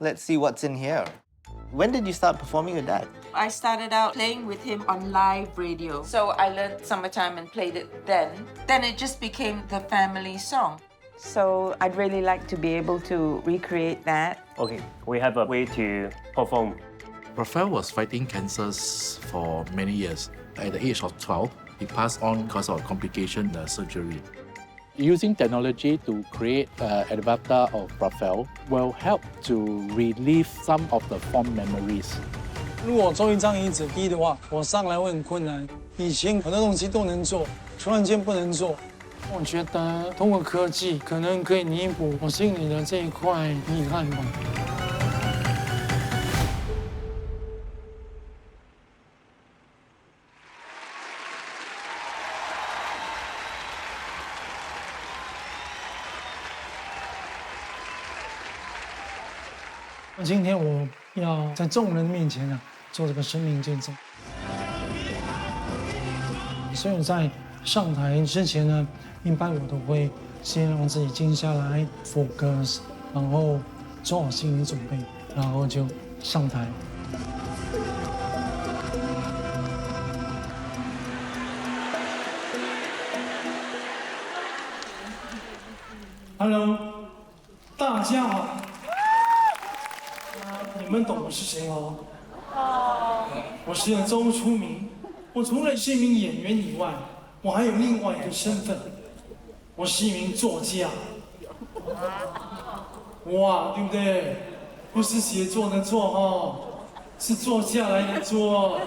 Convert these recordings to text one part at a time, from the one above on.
Let's see what's in here. When did you start performing with Dad? I started out playing with him on live radio. So I learned Summertime and played it then. Then it just became the family song. So I'd really like to be able to recreate that. Okay, we have a way to perform. Raphael was fighting cancers for many years. At the age of 12, he passed on because of complication surgery. Using technology to create an avatar of Raphael will help to relieve some of the fond memories. 如果做一张椅子低的话，我上来会很困难。以前很多东西都能做，突然间不能做。我觉得通过科技可能可以弥补我心里的这一块遗憾吧。今天我要在众人面前做这个生命见证。所以在上台之前呢，一般我都会先让自己静下来 ，focus， 然后做好心理准备，然后就上台。Hello， 大家好。你们懂我是谁哦？我是周初明。我除了是一名演员以外，我还有另外一个身份，我是一名作家。哇，对不对？不是写作的作哦，是坐下来的坐，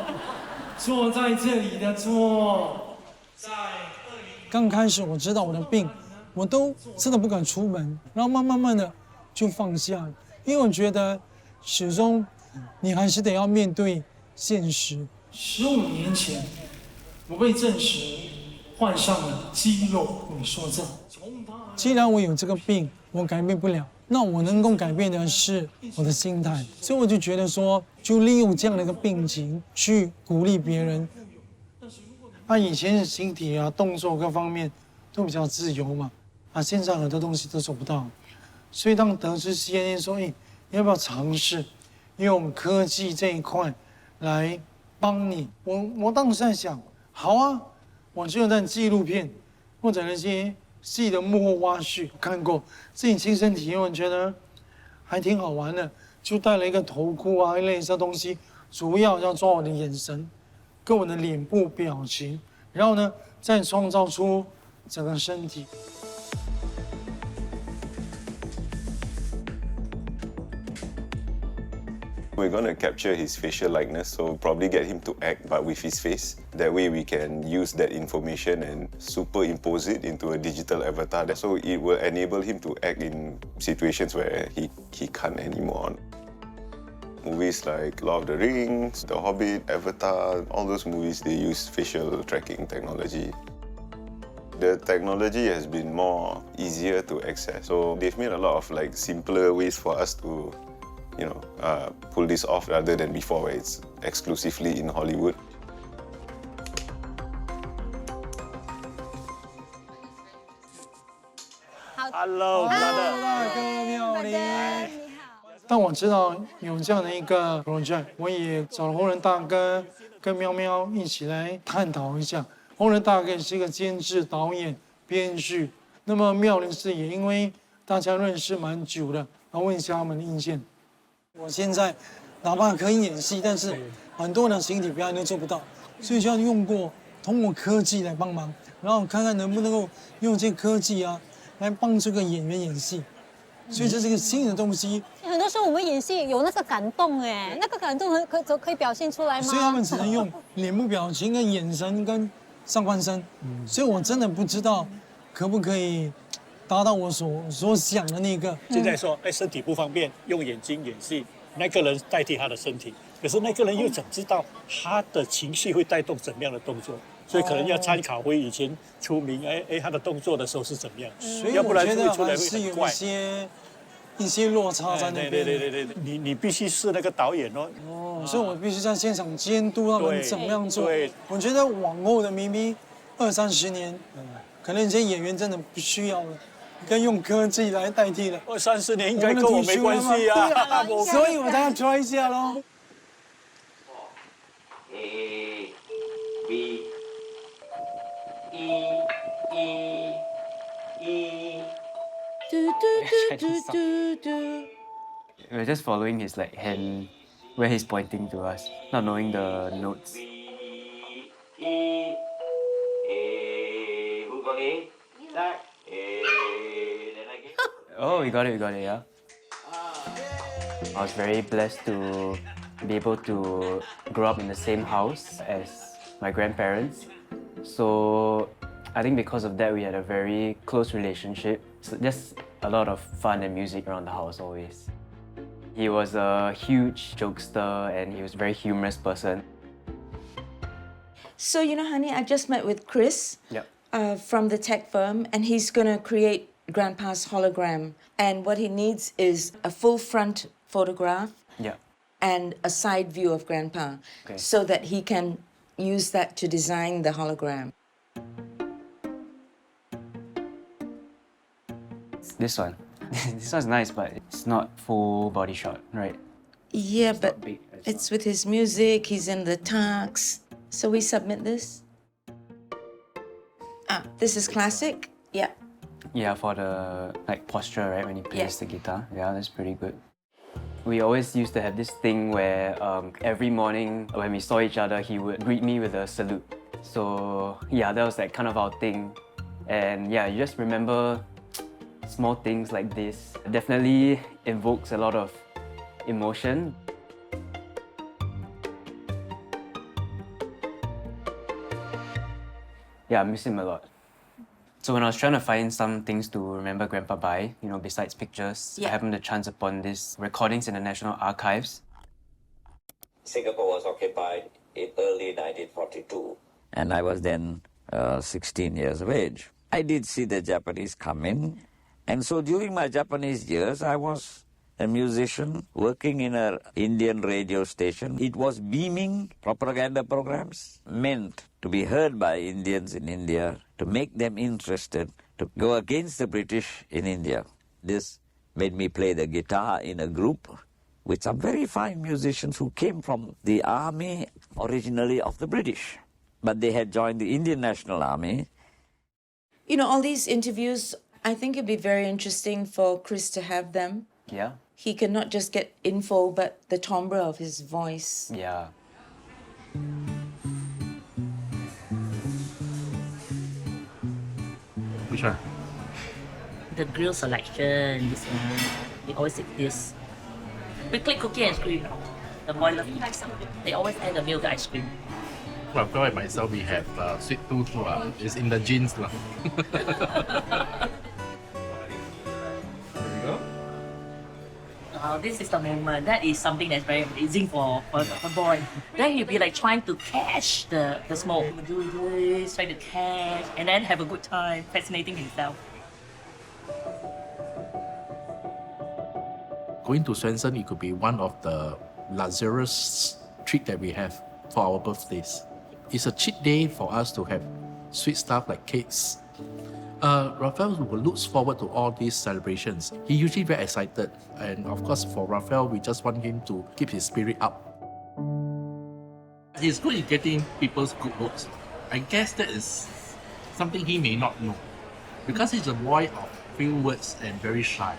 坐在这里的坐。刚开始我知道我的病，我都真的不敢出门，然后慢慢的就放下了，因为我觉得始终你还是得要面对现实。15年前，我被证实患上了肌肉萎缩症。既然我有这个病，我改变不了，那我能够改变的是我的心态。所以我就觉得说，就利用这样的一个病情去鼓励别人。以前形体动作各方面都比较自由嘛，现在很多东西都做不到。所以当得知 CNN 说，你要不要尝试用科技这一块来帮你？我当时在想，好啊，我就在纪录片或者那些戏的幕后花絮看过，自己亲身体验，我觉得还挺好玩的。就戴了一个头箍一类的东西，主要要抓我的眼神跟我的脸部表情，然后呢，再创造出整个身体。We're going to capture his facial likeness, so probably get him to act, but with his face. That way we can use that information and superimpose it into a digital avatar. So it will enable him to act in situations where he can't anymore. Movies like Lord of the Rings, The Hobbit, Avatar, all those movies, they use facial tracking technology. The technology has been more easier to access. So they've made a lot of simpler ways for us to pull this off rather than before where it's exclusively in Hollywood. Hello, brother. 大哥妙龄。当我知道有这样的一个 project， 我也找了红人大哥跟喵喵一起来探讨一下。红人大哥也是一个监制、导演、编剧，那么妙龄是也因为大家认识蛮久的，然后问一下他们的意见。我现在哪怕可以演戏，但是很多的形体表演都做不到，所以就要通过科技来帮忙，然后看看能不能够用这科技来帮这个演员演戏。所以这是一个新的东西。很多时候我们演戏有那个感动那个感动可以表现出来吗？所以他们只能用脸部表情、跟眼神、跟上半身。所以我真的不知道可不可以达到我所想的那个。现在说，身体不方便，用眼睛演戏，那个人代替他的身体，可是那个人又怎知道他的情绪会带动怎么样的动作？所以可能要参考回以前出名，他的动作的时候是怎么样？所以要不然我觉得出来还是有会很怪。一些落差在那边。对，你必须是那个导演所以我必须在现场监督他们怎么样做。对，我觉得往后的maybe20-30年，可能这些演员真的不需要了，跟用科技来代替了。 20-30年应该跟我没关系啊，所以我才要 try 一下咯。 A B E E E. We're just following his hand where he's pointing to us, not knowing the notes. Who got A? Zach. Then again. Oh, we got it, yeah. I was very blessed to be able to grow up in the same house as my grandparents. So I think because of that, we had a very close relationship. So just a lot of fun and music around the house always. He was a huge jokester and he was a very humorous person. So, you know, honey, I just met with Chris from the tech firm, and he's going to create Grandpa's hologram. And what he needs is a full front photograph and a side view of Grandpa so that he can use that to design the hologram. This one. This one's nice, but it's not full body shot, right? Yeah, It's but not big as it's with his music, he's in the tux. So we submit this. This is classic. Yeah. Yeah, for the posture, right, when he plays the guitar. Yeah, that's pretty good. We always used to have this thing where every morning when we saw each other, he would greet me with a salute. So yeah, that was kind of our thing. And yeah, you just remember small things like this. It definitely evokes a lot of emotion. Yeah, I miss him a lot. So when I was trying to find some things to remember Grandpa by, besides pictures, I happened to chance upon this recordings in the National Archives. Singapore was occupied in early 1942, and I was then 16 years of age. I did see the Japanese come in, and so during my Japanese years, I was a musician working in an Indian radio station. It was beaming propaganda programs meant to be heard by Indians in India, to make them interested, to go against the British in India. This made me play the guitar in a group with some very fine musicians who came from the army originally of the British, but they had joined the Indian National Army. You know, all these interviews, I think it'd be very interesting for Chris to have them. Yeah. He can not just get info, but the timbre of his voice. Yeah. Which one? The grill selection, this one. We always eat this. Quickly cookie and ice cream. The boiler. They always add the milk ice cream. Raphael and myself, we have sweet tooth. It's in the genes. This is the moment. That is something that's very amazing for a boy. Then he'll be trying to catch the smoke. Do this, try to catch, and then have a good time, fascinating himself. Going to Swensen, it could be one of the luxurious treat that we have for our birthdays. It's a cheat day for us to have sweet stuff like cakes. Raphael looks forward to all these celebrations. He usually very excited, and of course for Raphael, we just want him to keep his spirit up. He's good at getting people's good looks. I guess that is something he may not know, because he's a boy of few words and very shy.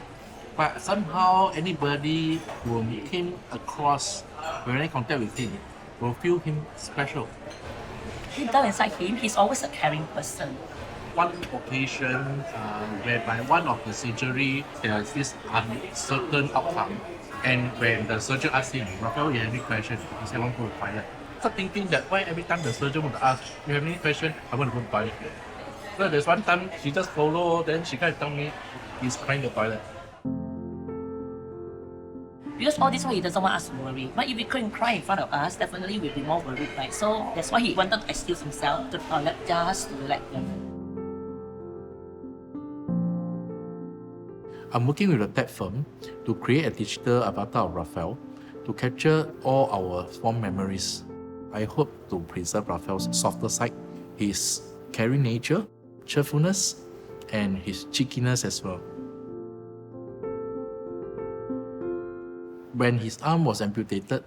But somehow anybody who came across when I contact with him will feel him special. Deep down inside him, he's always a caring person. One occasion whereby one of the surgery, there is this uncertain outcome. And when the surgeon asked him, Raphael, you have any question? He said, I want to go to the toilet. So thinking that why every time the surgeon would ask, you have any question? I want to go to the toilet. So there's one time she just follow, then she kind of tell me he's crying in the toilet. Because all this while he doesn't want us to worry. But if he couldn't cry in front of us, definitely we'll be more worried, right? So that's why he wanted to excuse himself to the toilet just to let them. I'm working with a tech firm to create a digital avatar of Raphael to capture all our fond memories. I hope to preserve Raphael's softer side, his caring nature, cheerfulness, and his cheekiness as well. When his arm was amputated,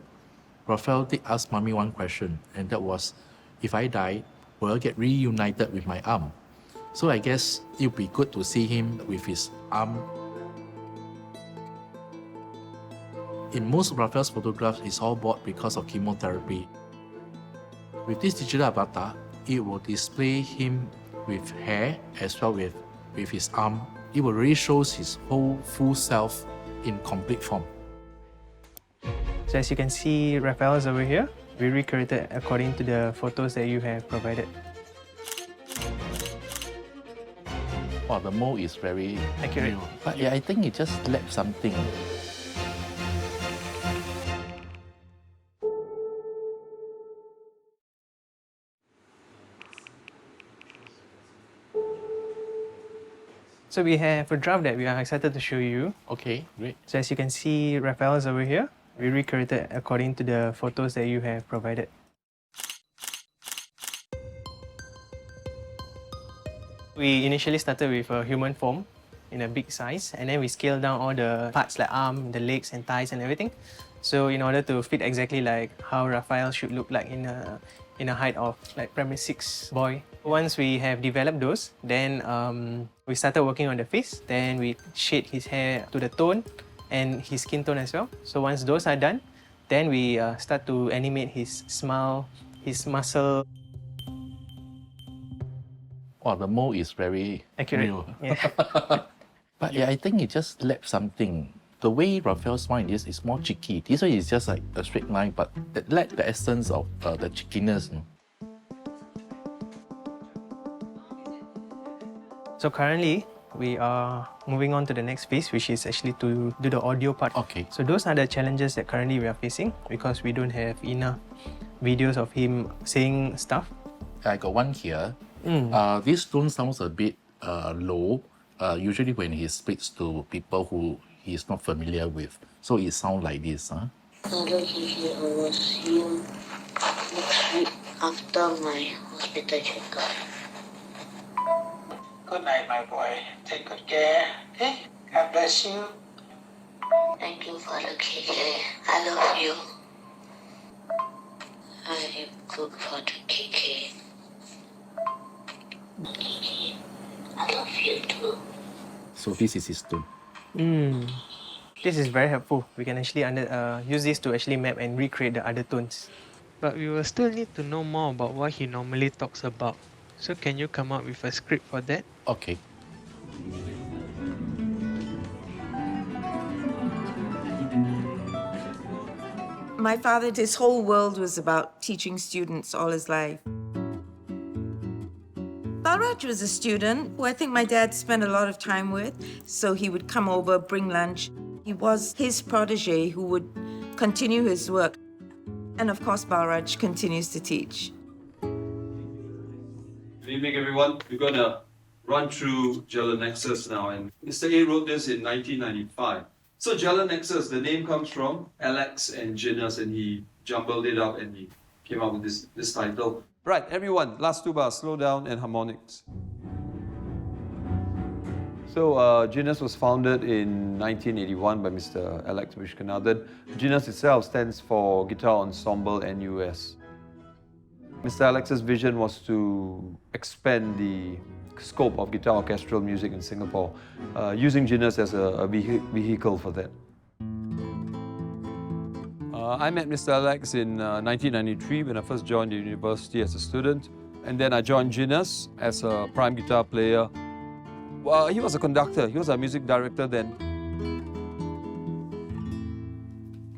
Raphael did ask Mommy one question, and that was, if I die, will I get reunited with my arm? So I guess it would be good to see him with his arm. In most of Raphael's photographs, it's all bought because of chemotherapy. With this digital avatar, it will display him with hair as well with his arm. It will really show his whole full self in complete form. So as you can see, Raphael is over here. We recreated according to the photos that you have provided. Wow, the mold is very accurate. real. But yeah, I think it just left something. So we have a draft that we are excited to show you. Okay, great. So as you can see, Raphael is over here. We recreated according to the photos that you have provided. We initially started with a human form in a big size, and then we scaled down all the parts like arm, the legs and thighs and everything. So in order to fit exactly like how Raphael should look like in a height of like primary 6 boy. Once we have developed those, then we started working on the face. Then we shade his hair to the tone and his skin tone as well. So once those are done, then we start to animate his smile, his muscle. Wow, the mold is very accurate. real. Yeah. But yeah, I think it just left something. The way Raphael's smile is more cheeky. This one is just like a straight line, but it lacked the essence of the cheekiness. So currently, we are moving on to the next phase, which is actually to do the audio part. Okay. So those are the challenges that currently we are facing because we don't have enough videos of him saying stuff. I got one here. This tone sounds a bit low, usually when he speaks to people who he is not familiar with. So it sounds like this. Huh? Hello, Gigi. I will see you next week after my hospital checkup. Good night, my boy. Take good care. Okay? God bless you. Thank you for the KK. I love you. I cook for the KK. KK, I love you too. So this is his tone. This is very helpful. We can actually use this to actually map and recreate the other tones. But we will still need to know more about what he normally talks about. So can you come up with a script for that? Okay. My father, his whole world was about teaching students all his life. Balraj was a student who I think my dad spent a lot of time with, so he would come over, bring lunch. He was his protege who would continue his work. And of course, Balraj continues to teach. Good evening, everyone. We're going to run through Jalanexus now. And Mr. A wrote this in 1995. So Jalanexus, the name comes from Alex and Ginus, and he jumbled it up and he came up with this title. Right, everyone, last two bars, slow down and harmonics. So Ginus was founded in 1981 by Mr. Alex Abisheganaden. Ginus itself stands for Guitar Ensemble NUS. Mr. Alex's vision was to expand the scope of guitar orchestral music in Singapore, using Ginus as a vehicle for that. I met Mr. Alex in 1993 when I first joined the university as a student, and then I joined Ginus as a prime guitar player. Well, he was a conductor, he was our music director then.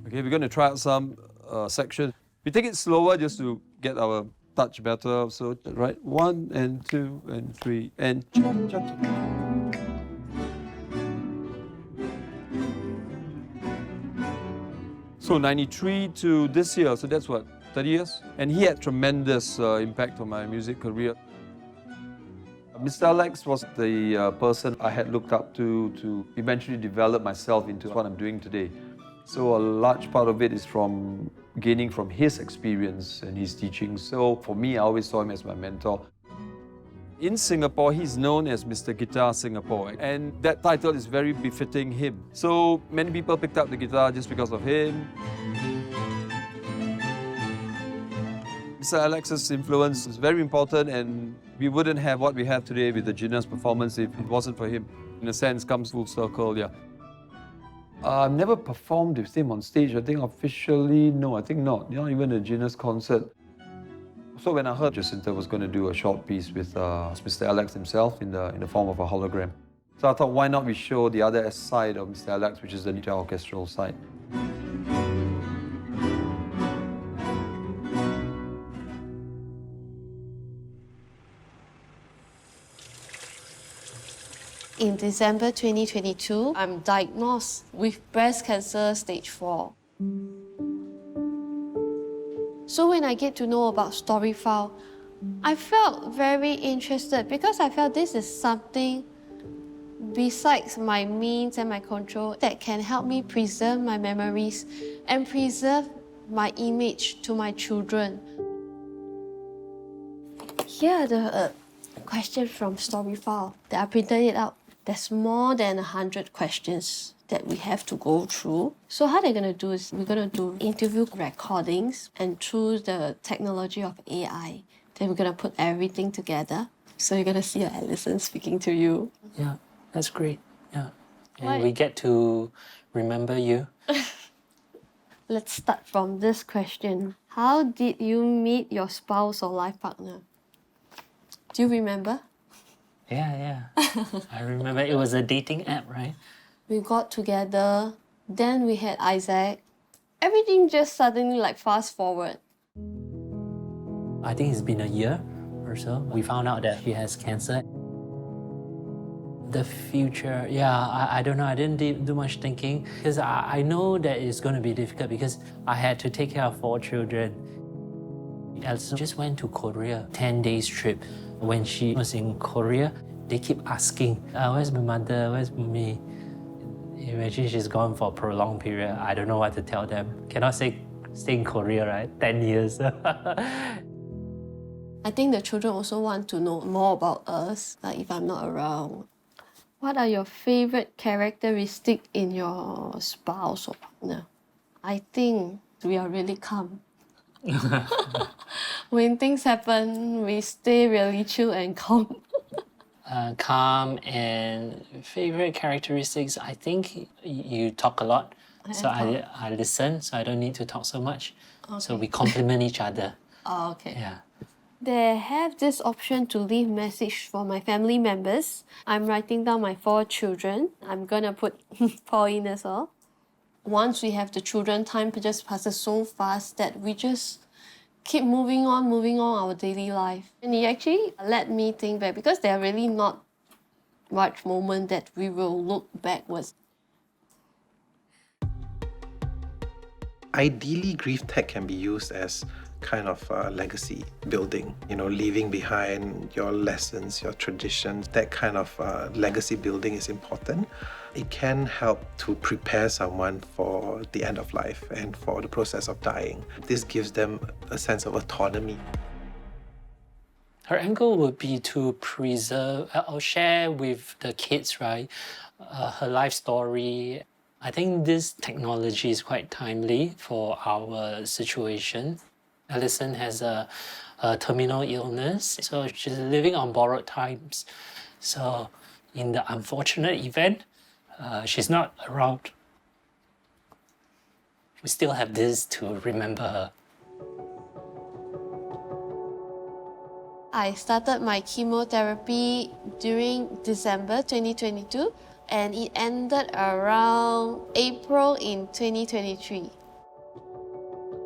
Okay, we're going to try out some sections. We take it slower just to get our touch better. So, right, 1 and 2 and 3 and cha-cha-cha. So 93 to this year, so that's what, 30 years? And he had tremendous impact on my music career. Mr. Alex was the person I had looked up to eventually develop myself into what I'm doing today. So a large part of it is from gaining from his experience and his teaching. So for me, I always saw him as my mentor. In Singapore, he's known as Mr. Guitar Singapore, and that title is very befitting him. So many people picked up the guitar just because of him. Mr. Alex's influence is very important, and we wouldn't have what we have today with the Genius performance if it wasn't for him. In a sense, comes full circle, yeah. I've never performed with him on stage. I think officially, no, I think not. Not even a Genius concert. So when I heard Jacintha was going to do a short piece with Mr. Alex himself in the form of a hologram, so I thought, why not we show the other side of Mr. Alex, which is the guitar orchestral side. In December 2022, I'm diagnosed with breast cancer stage 4. So when I get to know about Storyfile, I felt very interested because I felt this is something besides my means and my control that can help me preserve my memories and preserve my image to my children. Here are the questions from Storyfile that I printed it out. There's more than 100 questions that we have to go through. So how they're going to do is we're going to do interview recordings, and through the technology of AI, then we're going to put everything together. So you're going to see your Alison speaking to you. Yeah, that's great. Yeah. And Why? we get to remember you. Let's start from this question. How did you meet your spouse or life partner? Do you remember? Yeah. I remember it was a dating app, right? We got together, then we had Isaac. Everything just suddenly fast forward. I think it's been a year or so. We found out that he has cancer. The future, I don't know. I didn't do much thinking because I know that it's going to be difficult because I had to take care of 4 children. Alison just went to Korea, 10 days trip. When she was in Korea, they keep asking, where's my mother, where's me? Imagine she's gone for a prolonged period. I don't know what to tell them. Cannot say stay in Korea, right? 10 years. I think the children also want to know more about us, like if I'm not around. What are your favorite characteristics in your spouse or partner? I think we are really calm. When things happen, we stay really chill and calm. Calm and favorite characteristics, I think you talk a lot. So I listen, so I don't need to talk so much. Okay. So we complement each other. Oh, okay. Yeah. They have this option to leave message for my family members. I'm writing down my 4 children. I'm gonna put Paul in as well. Once we have the children, time just passes so fast that we just keep moving on our daily life. And it actually let me think back because there are really not much moment that we will look backwards. Ideally, grief tech can be used as kind of legacy building, leaving behind your lessons, your traditions. That kind of legacy building is important. It can help to prepare someone for the end of life and for the process of dying. This gives them a sense of autonomy. Her angle would be to preserve or share with the kids, right, her life story. I think this technology is quite timely for our situation. Alison has a terminal illness, so she's living on borrowed times. So in the unfortunate event, she's not around, we still have this to remember her. I started my chemotherapy during December 2022 and it ended around April in 2023.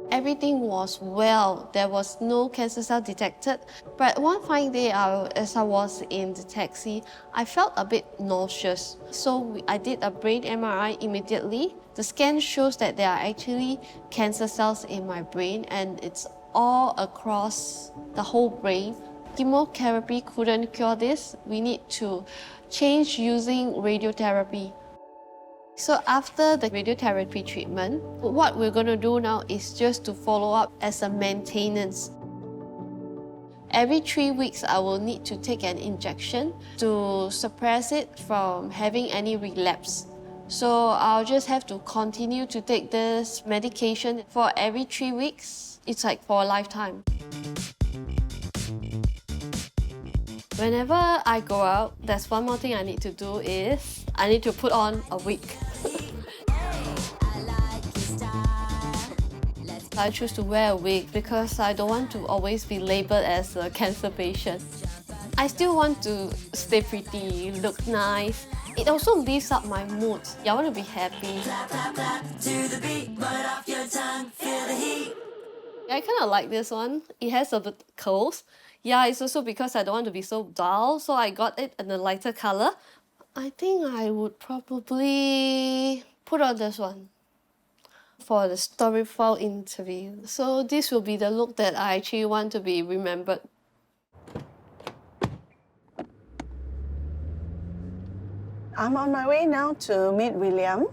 Everything was well. There was no cancer cell detected. But one fine day, as I was in the taxi, I felt a bit nauseous. So I did a brain MRI immediately. The scan shows that there are actually cancer cells in my brain and it's all across the whole brain. Chemotherapy couldn't cure this. We need to change using radiotherapy. So after the radiotherapy treatment, what we're going to do now is just to follow up as a maintenance. Every 3 weeks, I will need to take an injection to suppress it from having any relapse. So I'll just have to continue to take this medication for every 3 weeks. It's like for a lifetime. Whenever I go out, there's one more thing I need to do is I need to put on a wig. I choose to wear a wig because I don't want to always be labelled as a cancer patient. I still want to stay pretty, look nice. It also lifts up my mood. I want to be happy. I kind of like this one. It has a bit curls. Yeah, it's also because I don't want to be so dull, so I got it in a lighter colour. I think I would probably put on this one for the story file interview. So this will be the look that I actually want to be remembered. I'm on my way now to meet William.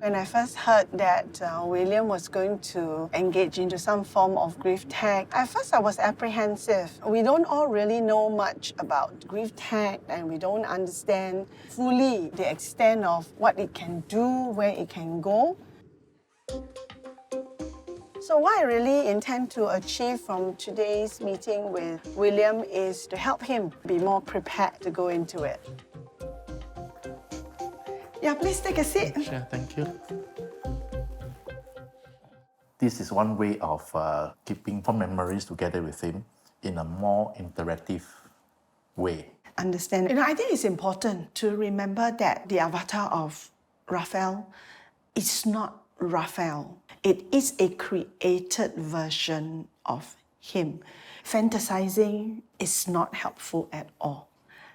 When I first heard that William was going to engage into some form of grief tag, at first I was apprehensive. We don't all really know much about grief tag, and we don't understand fully the extent of what it can do, where it can go. So what I really intend to achieve from today's meeting with William is to help him be more prepared to go into it. Yeah, please take a seat. Sure, thank you. This is one way of keeping fond memories together with him in a more interactive way. Understand. I think it's important to remember that the avatar of Raphael is not Raphael. It is a created version of him. Fantasizing is not helpful at all.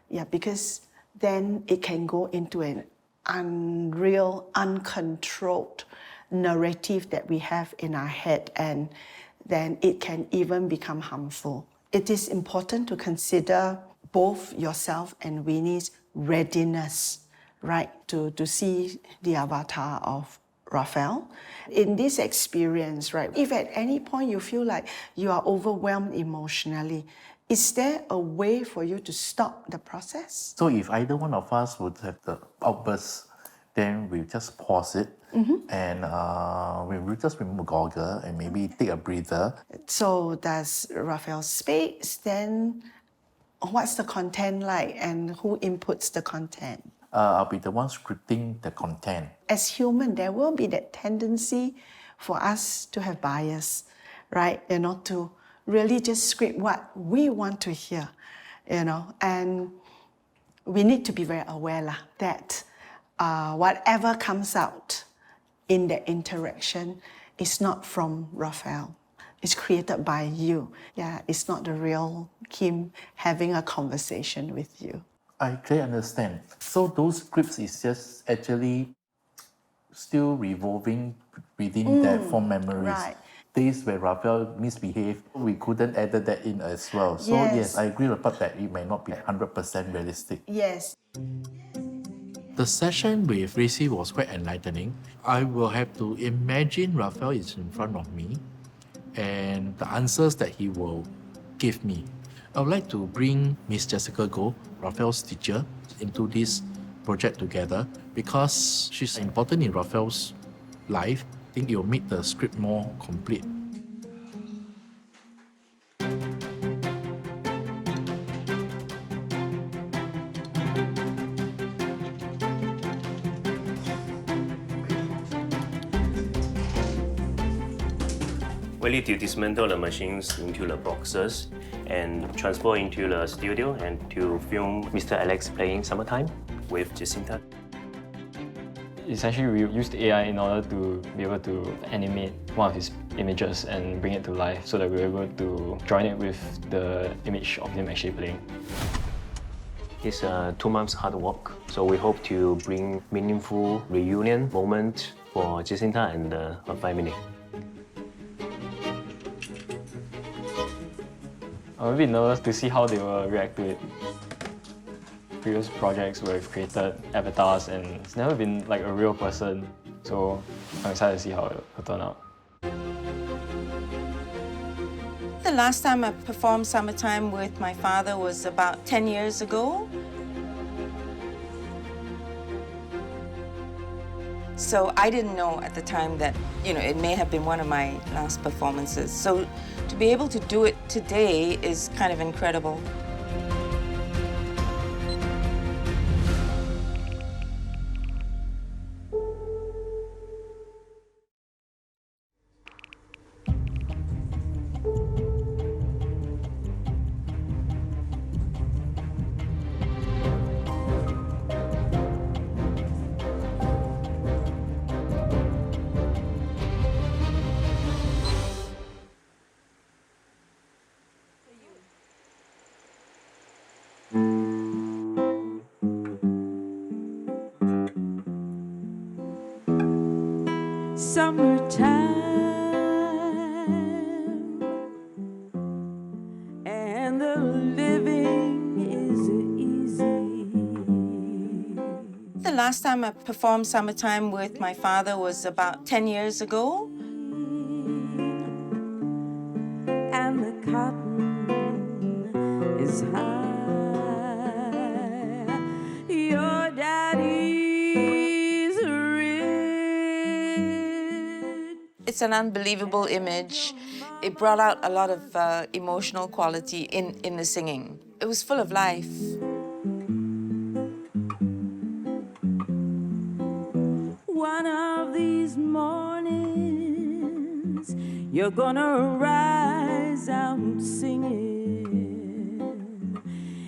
Yeah, because then it can go into an unreal, uncontrolled narrative that we have in our head, and then it can even become harmful. It is important to consider both yourself and Winnie's readiness, right, to see the avatar of Raphael. In this experience, right, if at any point you feel like you are overwhelmed emotionally, is there a way for you to stop the process? So if either one of us would have the outburst, then we'll just pause it and we'll just remove a goggle and maybe take a breather. So does Raphael speak? Then what's the content like and who inputs the content? I'll be the one scripting the content. As human, there will be that tendency for us to have bias, right? To really just script what we want to hear, and we need to be very aware that whatever comes out in the interaction is not from Raphael. It's created by you. Yeah, it's not the real him having a conversation with you. I clearly understand. So those scripts is just actually still revolving within that fond memories. Right. Days where Raphael misbehaved, we couldn't add that in as well. So yes, I agree with that it may not be 100% realistic. Yes. The session with Racy was quite enlightening. I will have to imagine Raphael is in front of me and the answers that he will give me. I would like to bring Miss Jessica Goh, Raphael's teacher, into this project together because she's important in Raphael's life. I think it will make the script more complete. We need to dismantle the machines into the boxes and transport into the studio and to film Mr. Alex playing Summertime with Jacintha. Essentially, we used AI in order to be able to animate one of his images and bring it to life so that we were able to join it with the image of him actually playing. It's 2 months hard work, so we hope to bring meaningful reunion moment for Jacintha and her family. I'm a bit nervous to see how they will react to it. Previous projects where we've created avatars and it's never been like a real person, so I'm excited to see how it will turn out. The the last time I performed Summertime with my father was about 10 years ago. So I didn't know at the time that, it may have been one of my last performances. So to be able to do it today is kind of incredible. Summertime, and the living is easy. The last time I performed Summertime with my father was about 10 years ago. And the cotton is high. Your daddy's rich. It's an unbelievable image. It brought out a lot of emotional quality in the singing. It was full of life. One of these mornings, you're gonna rise out singing.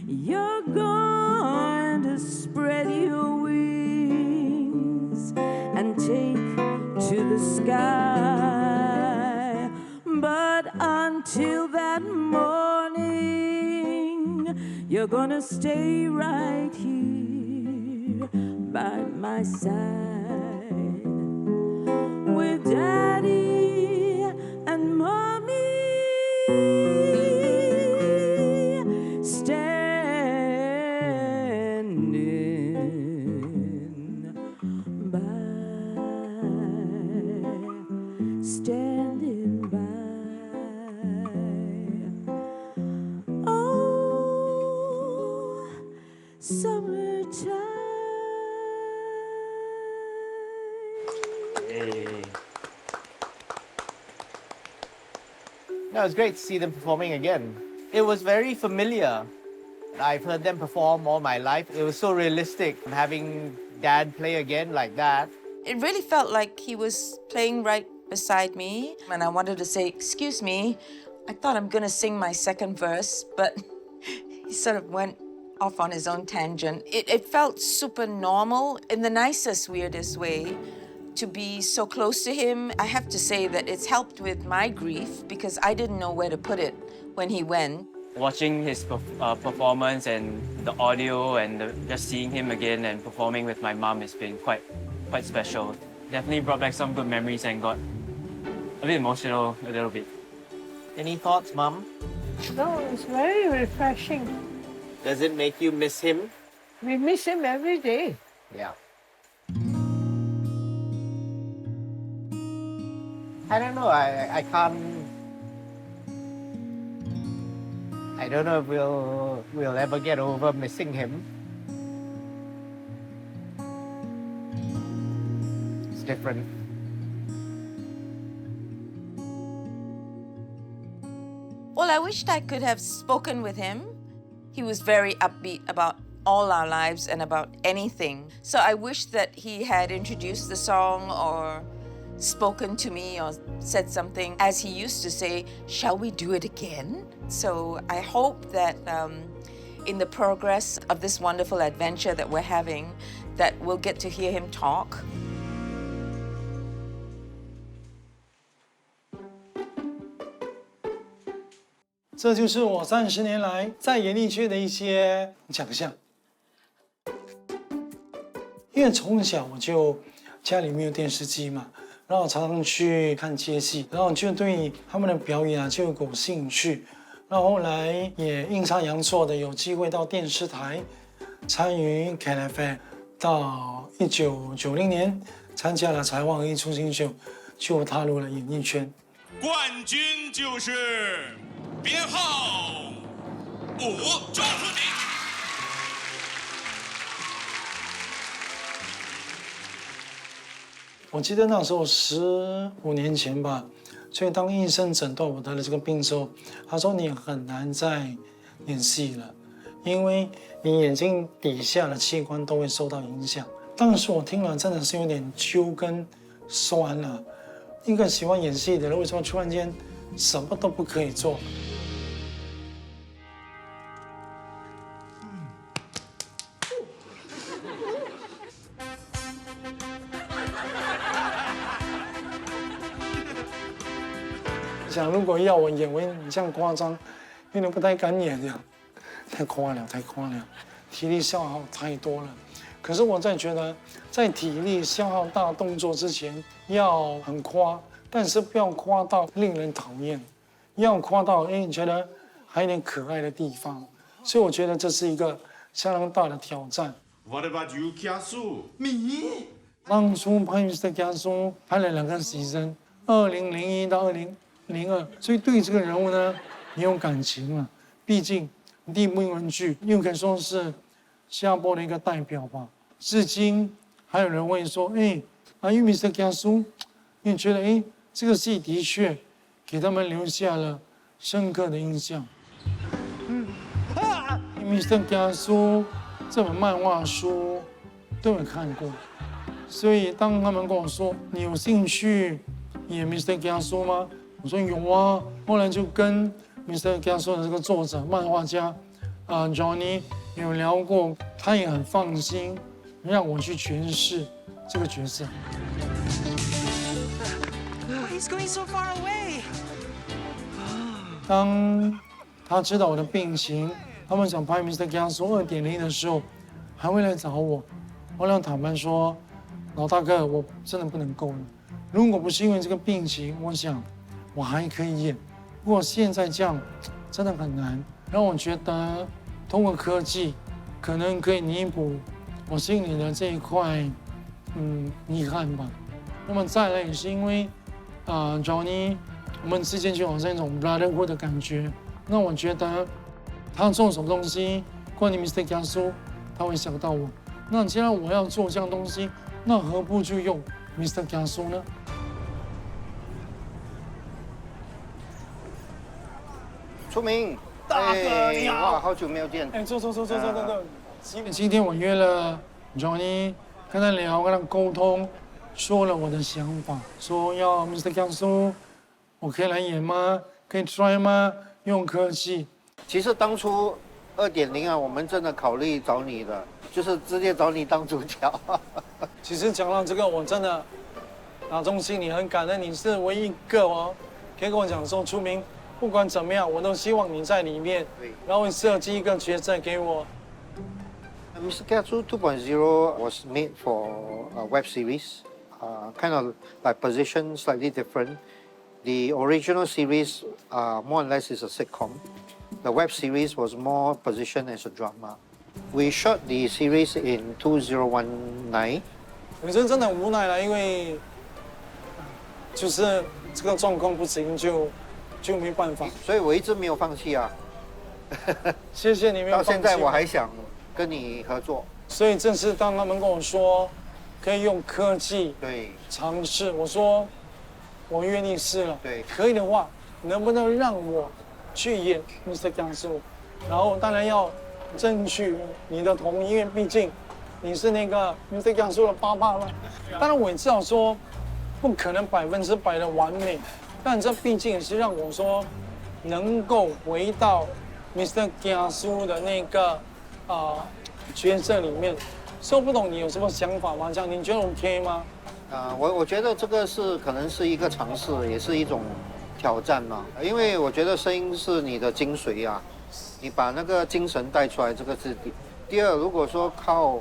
You're going to spread your wings and take to the sky. But until that morning, you're gonna stay right here by my side with Daddy and Mommy standing by. Oh, summertime. No, it was great to see them performing again. It was very familiar. I've heard them perform all my life. It was so realistic, having Dad play again like that. It really felt like he was playing right beside me. And I wanted to say, excuse me, I thought I'm gonna sing my second verse, but he sort of went off on his own tangent. It felt super normal in the nicest, weirdest way to be so close to him. I have to say that it's helped with my grief because I didn't know where to put it when he went. Watching his performance and the audio and just seeing him again and performing with my mom has been quite special. Definitely brought back some good memories and got a bit emotional a little bit. Any thoughts, Mom? No, it's very refreshing. Does it make you miss him? We miss him every day. Yeah. I don't know, I can't... I don't know if we'll ever get over missing him. It's different. Well, I wished I could have spoken with him. He was very upbeat about all our lives and about anything. So I wish that he had introduced the song or spoken to me or said something. As he used to say, shall we do it again? So I hope that in the progress of this wonderful adventure that we're having, that we'll get to hear him talk.这就是我30年来在演艺圈的一些奖项。因为从小我就家里没有电视机嘛，然后常常去看街戏，然后就对他们的表演就有兴趣。然后后来也阴差阳错的有机会到电视台参与 KFM， 到1990年参加了《才华艺出新秀》，就踏入了演艺圈。冠军就是编号5，周春明。我记得那时候15年前吧，所以当医生诊断我得了这个病之后，他说你很难再演戏了，因为你眼睛底下的器官都会受到影响。当时我听了真的是有点揪跟酸了。一个喜欢演戏的人，为什么突然间什么都不可以做？想如果要我演为你这样夸张，有点不太敢演这样，太夸了，太夸了，体力消耗太多了。可是我在觉得，在体力消耗大动作之前，要很夸，但是不要夸到令人讨厌，要夸到你觉得还有点可爱的地方。所以我觉得这是一个相当大的挑战。What about you, Kiasu? Me? 当初拍 Mr Kiasu 拍了2个season，2001到2002，所以对这个人物呢也有感情了。毕竟第一部英文剧又可以说是新加坡的一个代表吧。至今还有人会说，Are you Mr Kiasu？ 你觉得，这个戏的确给他们留下了深刻的印象。Mr Kiasu 这本漫画书都有看过，所以当他们跟我说你有兴趣演 Mr Kiasu 吗？我说有啊。后来就跟 Mr Kiasu 的这个作者漫画家Johnny 有聊过，他也很放心让我去诠释这个角色。He's going so far away. 当他知道我的病情，他们想拍 Mr Kiasu 2.0的时候，还会来找我。我俩坦白说，老大哥，我真的不能够了。如果不是因为这个病情，我想我还可以演。不过现在这样，真的很难。让我觉得，通过科技，可能可以弥补我心里的这一块，遗憾吧。那么再来也是因为，Johnny， 我们之间就好像一种 brotherhood 的感觉。那我觉得他做什么东西，关于 Mr Kiasu， 他会想到我。那既然我要做这样东西，那何不就用 Mr Kiasu 呢？出明，大哥你好，哇，好久没有见。坐。今天我约了 Johnny， 跟他聊，跟他沟通，说了我的想法，说要 Mr Kiasu， 我可以来演吗？可以 try 吗？用科技。其实当初2.0啊，我们真的考虑找你的，就是直接找你当主角。其实讲到这个，我真的打从心里很感恩，你是唯一一个可以跟我讲说，出名不管怎么样，我都希望你在里面，然后设计一个角色给我。Mr Kiasu 2.0 was made for a web series, kind of like positioned slightly different. The original series, more or less, is a sitcom. The web series was more positioned as a drama. We shot the series in 2019. 女生真的很无奈了，因为就是这个状况不行，就没办法。所以我一直没有放弃啊。谢谢你没有放弃。到现在我还想跟你合作。所以正是当他们跟我说可以用科技尝试，我说我愿意试了。对，可以的话，能不能让我去演 Mr Kiasu？ 然后当然要争取你的同意，因为毕竟你是那个 Mr Kiasu 的爸爸了。当然我也知道说不可能100%的完美，但这毕竟也是让我说能够回到 Mr Kiasu 的那个角色里面。所以我不懂你有什么想法吗？这样你觉得 OK 吗？我觉得这个可能是一个尝试，也是一种挑战嘛。因为我觉得声音是你的精髓啊，你把那个精神带出来，这个是第二。如果说靠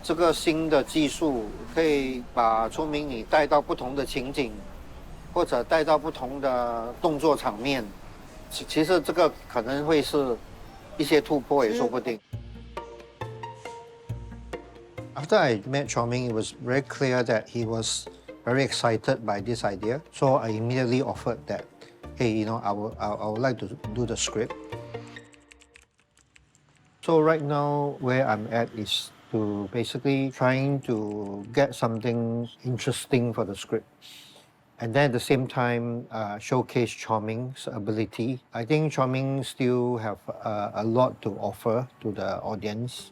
这个新的技术，可以把出名你带到不同的情景，或者带到不同的动作场面，其实这个可能会是一些突破，也说不定。After I met Chor Meng, it was very clear that he was very excited by this idea. So I immediately offered that, hey, you know, I would like to do the script. So right now, where I'm at is to basically trying to get something interesting for the script. And then at the same time, showcase Chor Meng's ability. I think Chor Meng still have a lot to offer to the audience.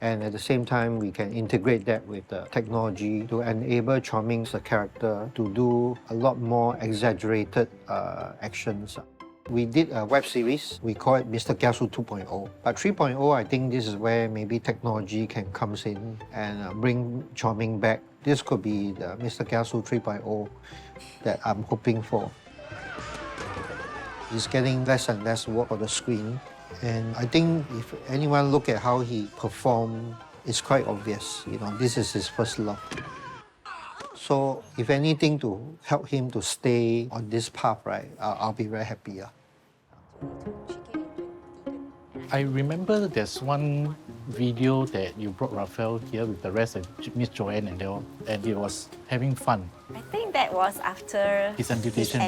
And at the same time, we can integrate that with the technology to enable Chor Meng's character to do a lot more exaggerated actions. We did a web series. We call it Mr Kiasu 2.0. But 3.0, I think this is where maybe technology can come in and bring Chor Meng back. This could be the Mr Kiasu 3.0 that I'm hoping for. He's getting less and less work on the screen. And I think if anyone look at how he performed, it's quite obvious. You know, this is his first love. So if anything to help him to stay on this path, right, I'll be very happy. I remember there's one video that you brought Raphael here with the rest of Miss Joanne and they all, and he was having fun. I think that was after his amputation.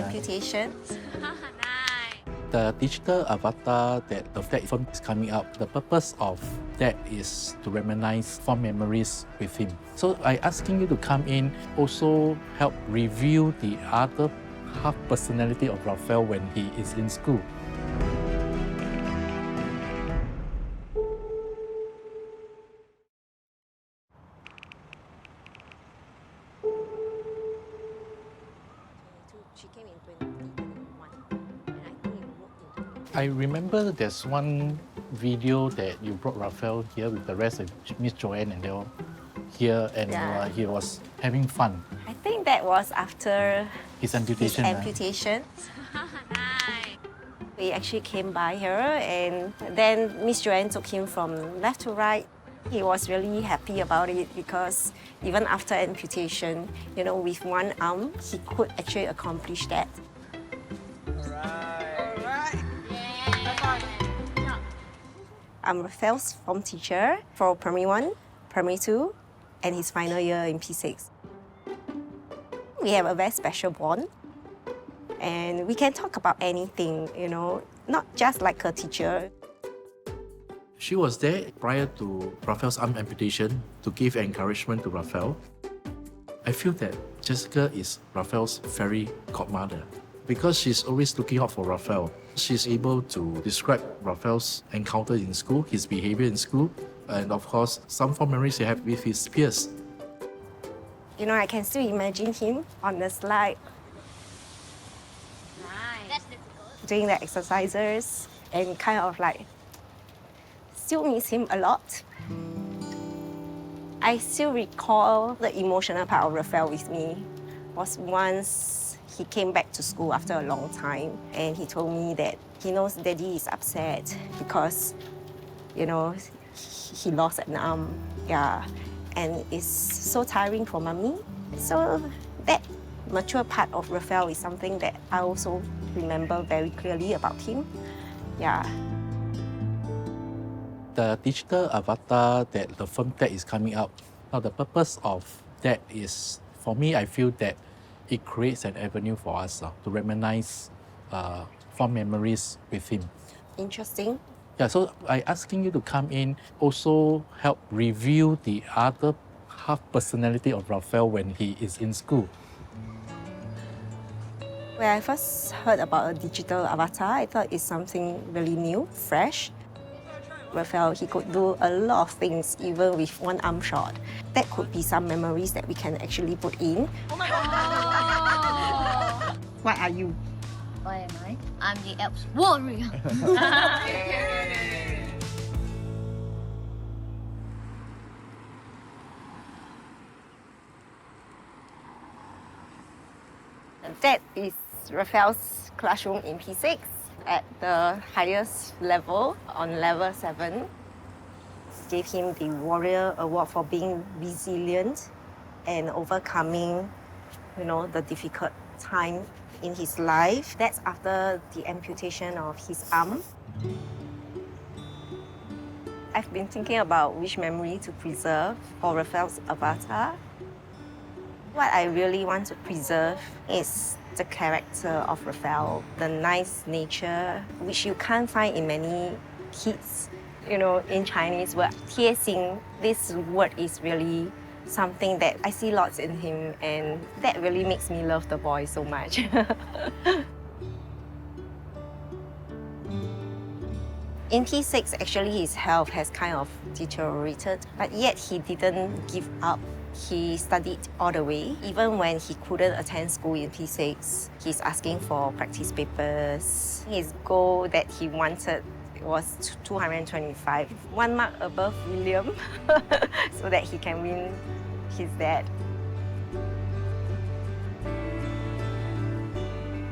The digital avatar that film is coming out, the purpose of that is to reminisce fond memories with him. So I asking you to come in, also help reveal the other half personality of Raphael when he is in school. I remember there's one video that you brought Raphael here with the rest of Miss Joanne and they all here, and he was having fun. I think that was after his amputation. We actually came by her, and then Miss Joanne took him from left to right. He was really happy about it because even after amputation, you know, with one arm, he could actually accomplish that. I'm Raphael's form teacher for Primary 1, Primary 2, and his final year in P6. We have a very special bond, and we can talk about anything, you know, not just like a teacher. She was there prior to Raphael's arm amputation to give encouragement to Raphael. I feel that Jessica is Raphael's fairy godmother because she's always looking out for Raphael. She's able to describe Raphael's encounter in school, his behavior in school, and of course, some fond memories he had with his peers. You know, I can still imagine him on the slide, doing the exercises, and kind of like, still miss him a lot. I still recall the emotional part of Raphael with me was once he came back to school after a long time and he told me that he knows Daddy is upset because, you know, he lost an arm, and it's so tiring for Mommy. So that mature part of Raphael is something that I also remember very clearly about him, The digital avatar that the film that is coming out, now the purpose of that is, for me, I feel that it creates an avenue for us to reminisce fond memories with him. Interesting. Yeah, so I asking you to come in, also help reveal the other half personality of Raphael when he is in school. When I first heard about a digital avatar, I thought it's something really new, fresh. Raphael, he could do a lot of things even with one arm shot. That could be some memories that we can actually put in. Oh my God! What are you? What am I? I'm the Alps warrior. That is Raphael's classroom in P6 at the highest level, on level 7. Gave him the Warrior Award for being resilient and overcoming, you know, the difficult time in his life. That's after the amputation of his arm. I've been thinking about which memory to preserve for Raphael's avatar. What I really want to preserve is the character of Raphael, the nice nature, which you can't find in many kids. You know, in Chinese word, 贴心, this word is really something that I see lots in him, and that really makes me love the boy so much. In P6, actually his health has kind of deteriorated, but yet he didn't give up. He studied all the way. Even when he couldn't attend school in P6, he's asking for practice papers. His goal that he wanted was 225, 1 mark above William, so that he can win his dad.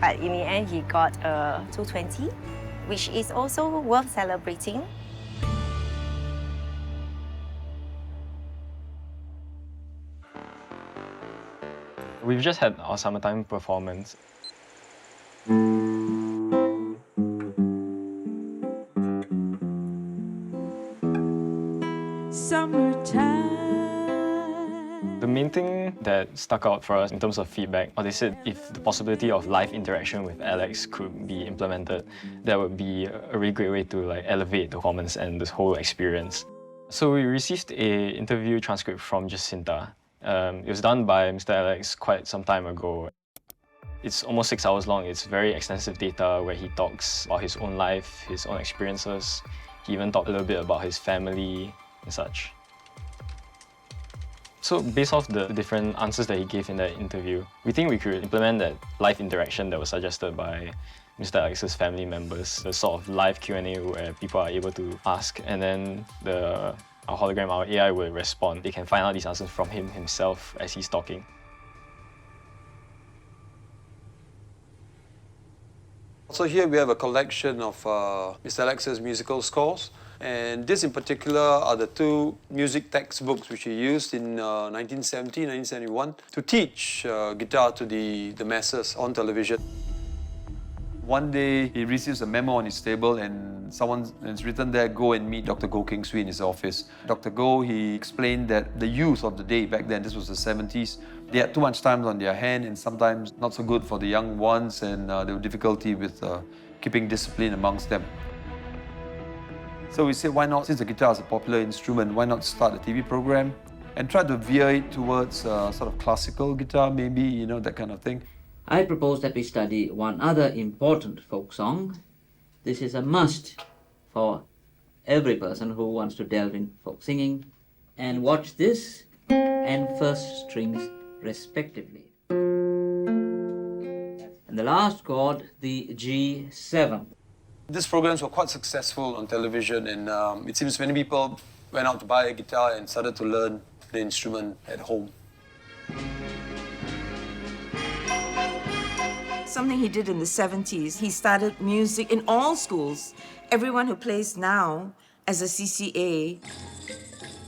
But in the end, he got a 220, which is also worth celebrating. We've just had our summertime performance. Summertime. The main thing that stuck out for us in terms of feedback, or they said if the possibility of live interaction with Alex could be implemented, that would be a really great way to elevate the performance and this whole experience. So we received an interview transcript from Jacintha. It was done by Mr. Alex quite some time ago. It's almost 6 hours long. It's very extensive data where he talks about his own life, his own experiences. He even talked a little bit about his family and such. So based off the different answers that he gave in that interview, we think we could implement that live interaction that was suggested by Mr. Alex's family members, the sort of live Q&A where people are able to ask, and then our hologram, our AI will respond. They can find out these answers from him himself as he's talking. So here we have a collection of Mr. Alex's musical scores. And this in particular are the 2 music textbooks which he used in 1970, 1971 to teach guitar to the masses on television. One day he receives a memo on his table and it's written there, go and meet Dr. Goh Keng Swee in his office. Dr. Goh, he explained that the youth of the day back then, this was the 70s, they had too much time on their hand and sometimes not so good for the young ones, and there was difficulty with keeping discipline amongst them. So we said, why not, since the guitar is a popular instrument, why not start a TV program and try to veer it towards sort of classical guitar, maybe, you know, that kind of thing. I propose that we study one other important folk song. This is a must for every person who wants to delve in folk singing. And watch this and first strings respectively. And the last chord, the G7. These programs were quite successful on television, and it seems many people went out to buy a guitar and started to learn the instrument at home. Something he did in the 70s, he started music in all schools. Everyone who plays now as a CCA,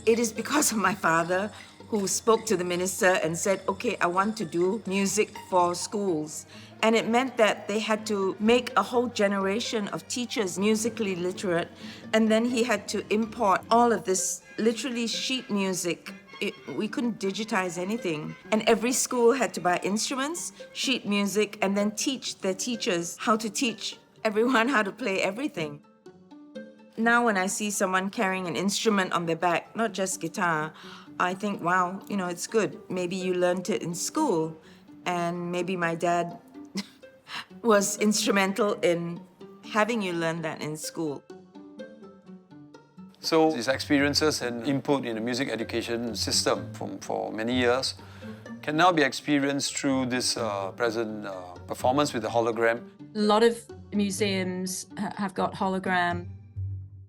it is because of my father who spoke to the minister and said, okay, I want to do music for schools. And it meant that they had to make a whole generation of teachers musically literate, and then he had to import all of this literally sheet music. We couldn't digitize anything. And every school had to buy instruments, sheet music, and then teach their teachers how to teach everyone how to play everything. Now when I see someone carrying an instrument on their back, not just guitar, I think, wow, you know, it's good. Maybe you learned it in school, and maybe my dad was instrumental in having you learn that in school. So his experiences and input in the music education system for many years can now be experienced through this present performance with the hologram. A lot of museums have got hologram,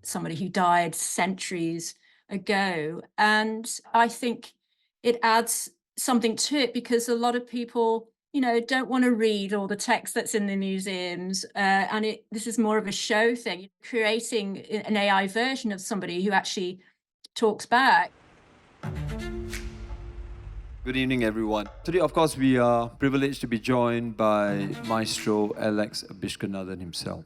somebody who died centuries ago. And I think it adds something to it because a lot of people, you know, don't want to read all the text that's in the museums. And this is more of a show thing, creating an AI version of somebody who actually talks back. Good evening, everyone. Today, of course, we are privileged to be joined by Maestro Alex Abisheganaden himself.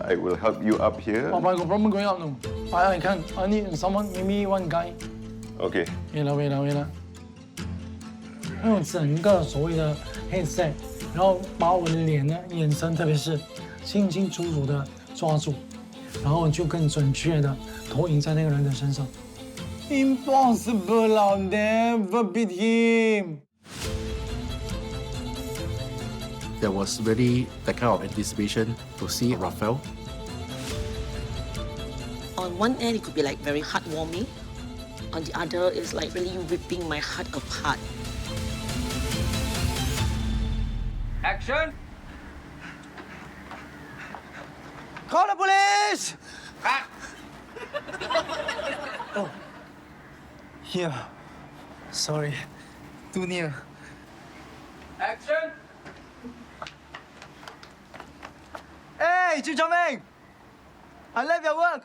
I will help you up here. Oh, I got problem going up now. I can't. I need someone, maybe one guy. Okay. Wait啦。用整个所谓的 headset， 然后把我的脸呢、眼神，特别是清清楚楚的抓住，然后就更准确的投影在那个人的身上。Impossible, I'll never beat him. There was really that kind of anticipation to see Raphael. On one end, it could be like very heartwarming. On the other, it's like really ripping my heart apart. Action! Call the police! Cut! Oh. Here. Sorry. Too near. Action! Hey, Chew Chor Meng! I love your work!